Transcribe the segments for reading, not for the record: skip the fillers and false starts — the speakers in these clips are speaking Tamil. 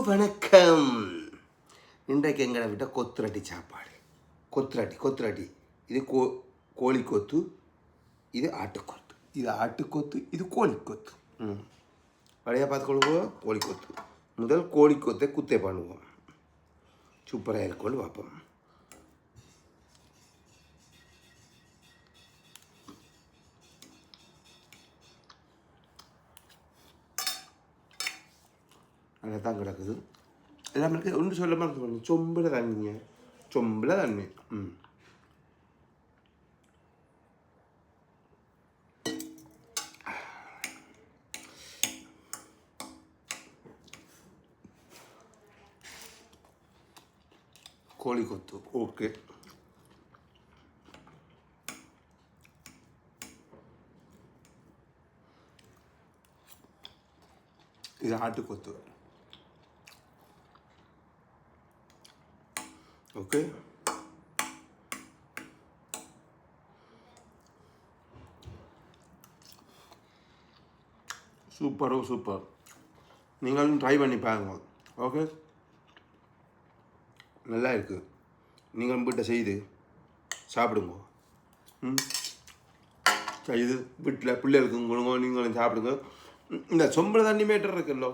வணக்கம். இன்றைக்கு எங்களை விட்ட கொத்துரட்டி சாப்பாடு. கொத்துரட்டி இது கோழி கொத்து, இது ஆட்டுக்கொத்து, இது ஆட்டுக்கொத்து, இது கோழிக்கொத்து. வழியாக பார்த்துக்கொள்ளுவோம். கோழிக்கொத்து முதல் கோழிக்கொத்தை குத்தே பண்ணுவோம். சூப்பராக இருக்கோன்னு பார்ப்போம். நல்லா தான் கிடக்குது. எல்லாமே இருக்குது. ஒன்று சொல்ல மாதிரி சொம்பில் தண்ணிங்க, சொம்பில் தண்ணி. கோழி கொத்து ஓகே. இது ஆட்டுக்கொத்து ஓகே. சூப்பர். நீங்களும் ட்ரை பண்ணி பாருங்க. ஓகே, நல்லா இருக்குது. நீங்களும் வீட்டை செய்து சாப்பிடுங்க. செய்து வீட்டில் பிள்ளைகளுக்கு கொடுங்க, நீங்களும் சாப்பிடுங்க. இந்த சொம்பில் தண்ணி மேட்டர் இருக்குல்லோ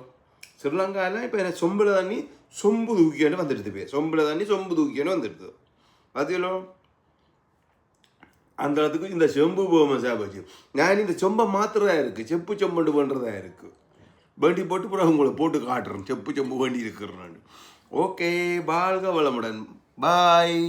ஸ்ரீலங்காவில். இப்போ என்ன சொம்பில் தண்ணி சொம்பு தூக்கியாண்டு வந்துடுது. சொம்பில் தண்ணி சொம்பு தூக்கியாண்டு வந்துடுது. பார்த்தீங்களோ, அந்த இடத்துக்கு இந்த செம்பு போகாம சாப்பிச்சு. நான் இந்த சொம்பை மாத்திரதா இருக்குது, செப்பு செம்பண்டு பண்ணுறதா இருக்குது. வண்டி போட்டு கூட உங்களை போட்டு காட்டுறேன் செப்பு செம்பு வண்டி இருக்கிறேன். ஓகே, வாழ்க வளமுடன். பாய்.